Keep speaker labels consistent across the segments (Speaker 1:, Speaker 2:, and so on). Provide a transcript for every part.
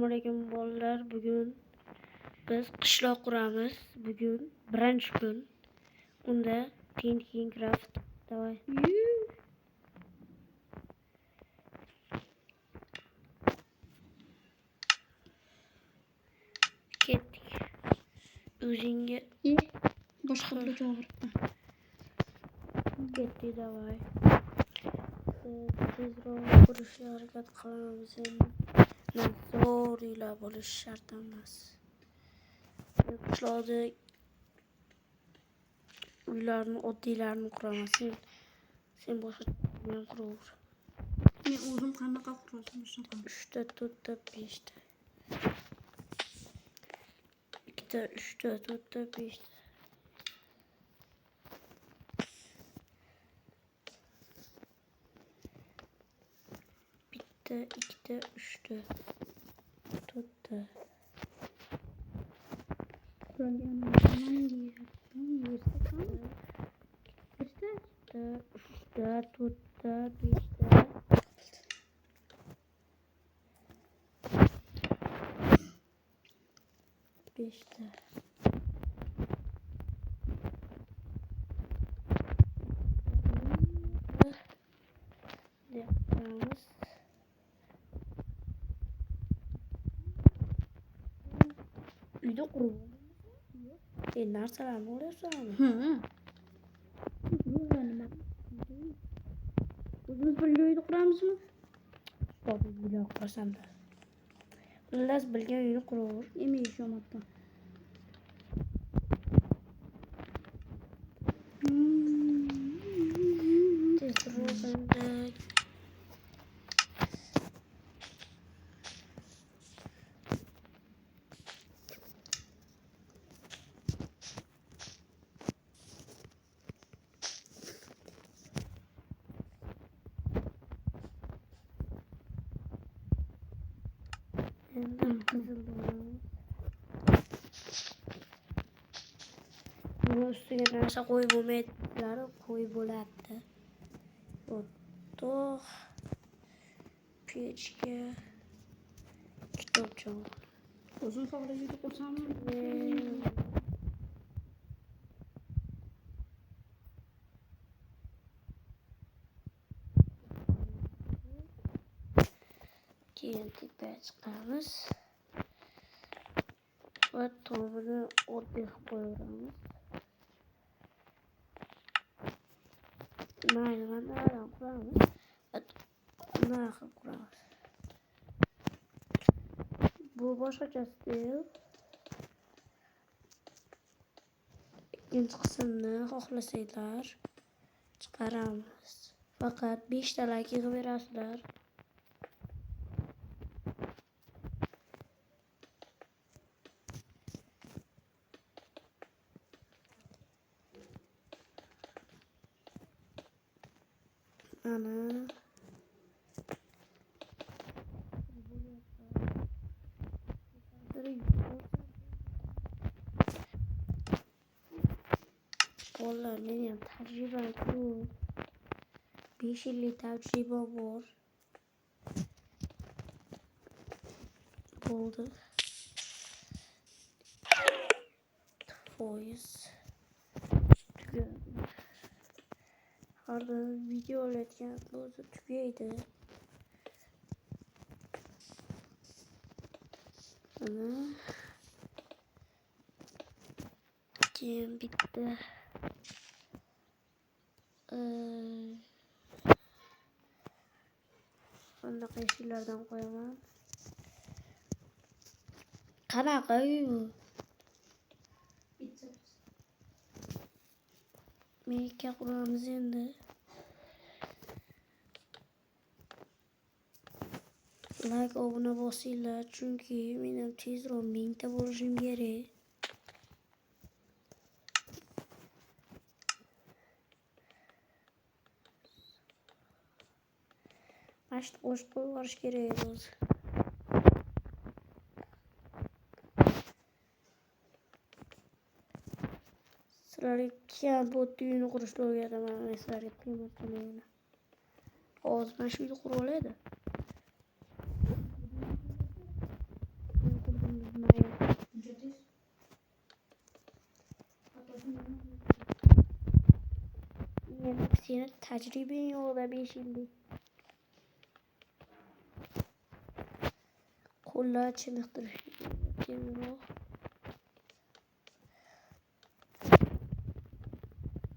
Speaker 1: Assalomu alaykum bolalar. Bugun biz qishloq quramiz. Bugun birinchi kun. Unda Painting Craft. Davay. Ketdik. O'zingga
Speaker 2: boshqa bir javob.
Speaker 1: Ketdik, davay. Tezroq qurishga harakat qilamiz endi. Zo'rlar bo'lish shart emas. Qishloqda uylarni oddiylarni quramiz. Sen boshqa men quraver.
Speaker 2: Men o'zim qanaqa quraman?
Speaker 1: 3 ta, 4 ta, 5 ta. 2 ta, 3 ta, 4 ta, 5 ta. Bitta, 2 ta, 3 ta, 4 ta.
Speaker 2: Qurganimdan
Speaker 1: Beşte. Yapacağımız uyda kurulu. Narsalar mı oluyorsa abi?
Speaker 2: O'zimiz birga uyda quramizmi?
Speaker 1: Baba uyda qurasan da. Xullas bilgan uyni quraver.
Speaker 2: Emin ishomatda.
Speaker 1: Tezroq Bunun üstüne narsa koyup olmaydilar, koyup olardı. Otoq, pechka, kitobcha.
Speaker 2: O'zim sog'da uyda qursammi?
Speaker 1: Keyin tepaya chiqamiz. Va tomini oddiy qilib qo'yamiz. Mayli, mana quramiz. Mana qilib quramiz. Bu boshqacha stil. Ikkinchi qismni xohlasanglar chiqaramiz. Faqat 5 ta like yig'ib berasizlar. Ana Bolalar, mening tajribam ko'p. 5 yillik tajriba bor. Bo'ldi. Foiz. Tugadi. Har doim video olayotgan o'zi tugaydi. Ana. Keyin bitta bunaqa eshiklardan qo'yaman. Qanaqa uy bu? Meka quramiz endi. Like, obuna bosinglar, chunki men ham tezroq 1000 ta bo'lishim kerak. Mashq qo'shib qo'yib kerak o'zi. Sizlarga kam bo'tni uyini qurishni o'rgataman. Men sizlarga qiymat qilmayman. Hozir mana shu uyni qurib oladi. Seni tajriben yo'qda 5 yillik. Qo'llar chiniqtirish keyinroq.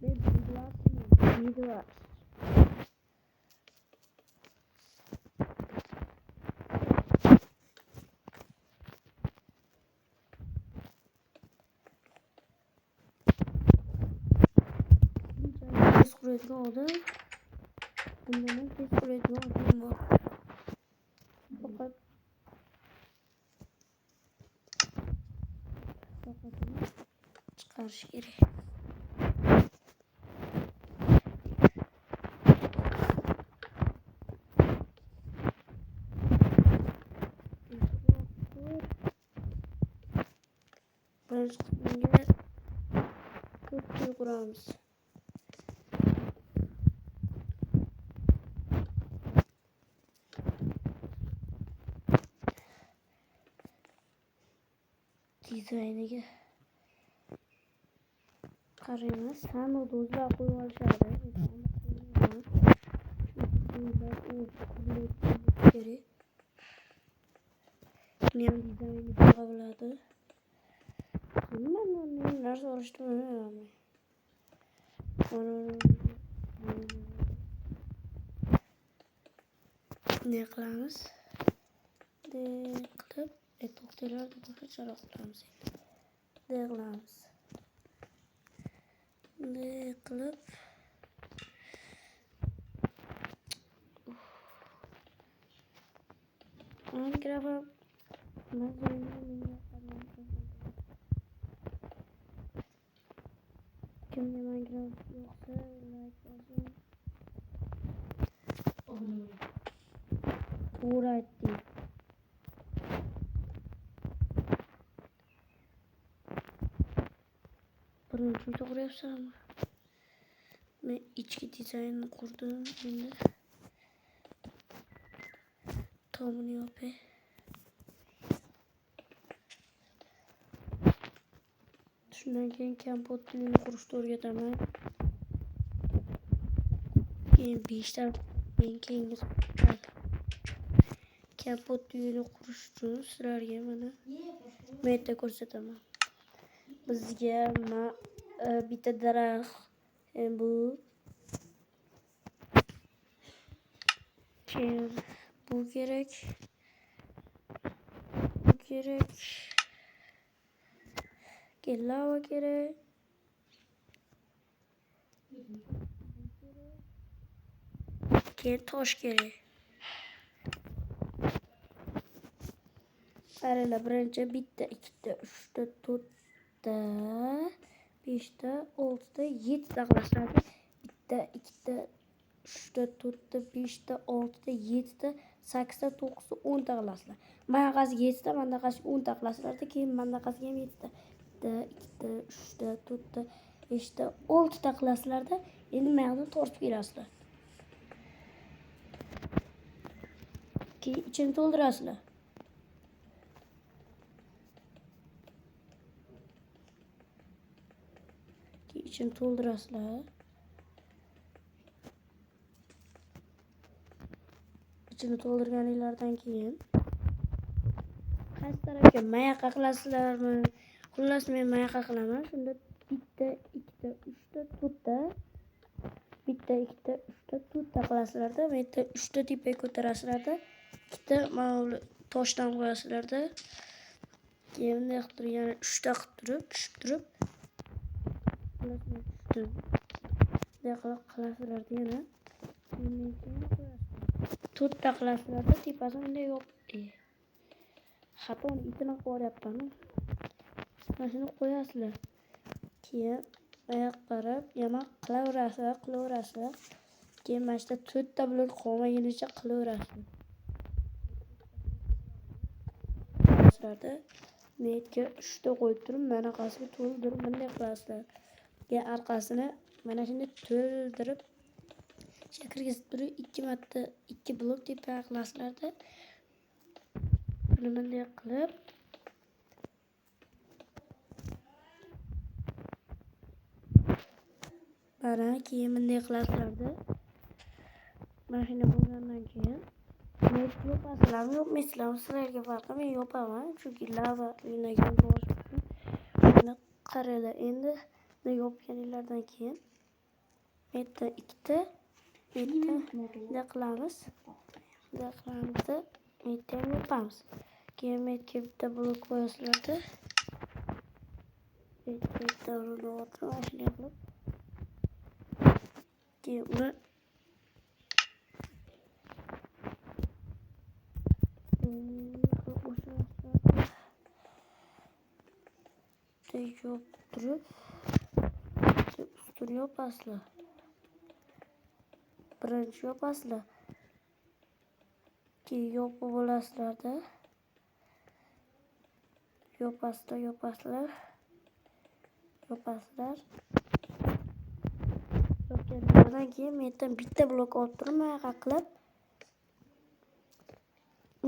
Speaker 1: Ben bilmasam. Tez quradigan odam. Bundan tez quradigan odam bor. Faqat chiqarish kerak. Birinchi qismga ko'p quramiz. Dizayniga qaraymiz. Hamma do'zlar qo'yib olishadi. Kerak. Men dizayni qiladi. Hamma narsa olishdi. Ne qilamiz? Qilib, to'xtalarni boshqacharoq qilamiz. Qilamiz. Qilib Minecraft kimga Minecraft yoqsa like bosing. To'g'ri aytding. Birinchi to'g'rayapsanmi? Men ichki dizaynni qurdim endi. Tomini yopay. Shundan keyin kompot tilini qurishni o'rgataman. Keyin 5 ta men keyingi kompot tilini qurish uchun sizlarga mana bu yerda ko'rsataman. Bizga bitta daraxt bu keyin bu kerak. Lava kerak. Keyin tosh kerak. Qaranglar, birinchi bitta, ikkita, uchta, to'rtta, beshta, oltita, yettita qilasizlar. Bitta, ikkita, uchta, to'rtta, beshta, oltita, yettita, sakkizta, to'qqizta, 10 ta qilasizlar. Manaqasiga 7 ta, manaqasiga 10 ta qilasizlar. Keyin manaqasiga ham 7 ta. Bitta, ikkita, uchta, to'rtta, beshta, 6 ta qilasizlarda. Endi mana tortib berasizlar. Keyin ichini to'ldirasizlar. İçini to'ldirasizlar. İchini to'ldirganinglardan keyin qaysi tarafga mayaqa qilasizlarmi? Xullas men mayaqa qilaman. Shunda bitta, ikkita, uchta, to'rtta. Bitta, ikkita, uchta, to'rtta qilasizlarda, bu yerda 3 ta tepaga ko'tarasizlarda, ikkita mana toshdan qo'yasizlarda. Keyin bunday qilib turib, yana 3 ta qilib turib, tushib turib qilasizlarda yana 4 ta qilasizlarda, tepasini bunday yopib. Xato itini qo'yapman. Mana shuni qo'yasizlar. Keyin oyoq qarab yana qilaverasizlar. Keyin mana shunda 4 ta blok qolmagunicha qilaverasizlar. Netga 3 ta qo'yib turib, manaqasiga to'ldirib bunday qilasizlar. Keyin orqasini mana shunday to'ldirib kirgizib turib 2 marta 2 blok tepaga qilasizlarda. Buni bunday qilib Mana keyin bunday qilasizlarda. Mashina bo'lgandan keyin net yopasizlarmi yopmaysizlarmi sizlarga farqi, men yopaman chunki lava uynagan bo'lishi uchun. Shuni qaranglar, endi bunday yopganinglardan keyin bitta ikkita bunday qilamiz. Bunday qilamizda bitta ham yopamiz. Keyin metga bitta blok qo'yasizlarda. Bitta uni o'tirib qilib keyin uni yoptirib ustun yopasizlar. Birinchi yopasizlar. Keyin yopib olasizlarda. Yopasizlar. Yopgandan keyin metdan bitta blok olib turib, mana qilib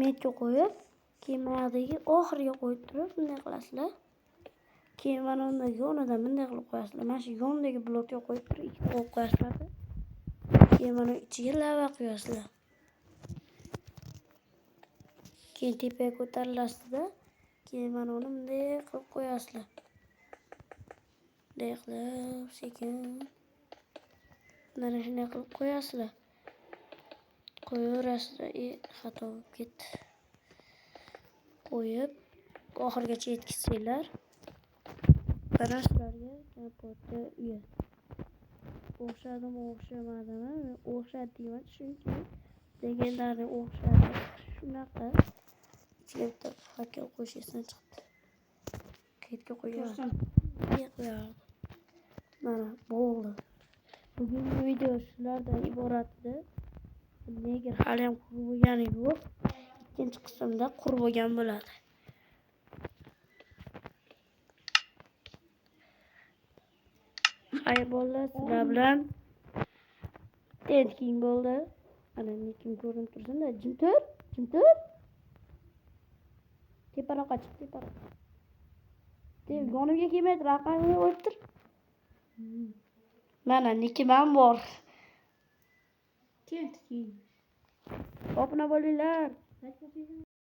Speaker 1: metga qo'yib, keyin mayaqdagi oxiriga qo'yib turib, bunday qilasizlar. Keyin mana unda yonidan bunday qilib qo'yasizlar. Mana shu yondagi blokga qo'yib turib, ikkita qo'yib qo'yasizlar. Keyin mana ichiga lava quyasizlar. Keyin tepaga ko'tarilasizda. Keyin mana uni bunday qilib qo'yasizlar. Bunday qilib sekin mana shunday qilib qo'yasizlar. Qo'yaverasizlar. Xato bo'lib ketdi. Qo'yib oxirigacha yetkazsanglar. Mana sizlarga kompotni uyi. O'xshadimi, o'xshamadimi? O'xshadi deyman, chunki legendariy o'xshadi. Shunaqa. Ichiga bitta fakkel qo'shishdan chiqdi. Qayerga qo'yardim? Mana bo'ldi. Bugungi video shulardan iborat edi. Nega hali ham qurib bo'lgani yo'q. Ikkinchi qismda qurib bo'lgan bo'ladi. Xayr bolalar, sizlar bilan Tenking bo'ldi. Mana nikim ko'rinib tursin-da, jim tur. Teparoqqa chiq, teparoq. Yonimga kelmaydi, raqamni o'tir. Mana nikim ham bor.
Speaker 2: Tenking.
Speaker 1: Obuna bo'linglar.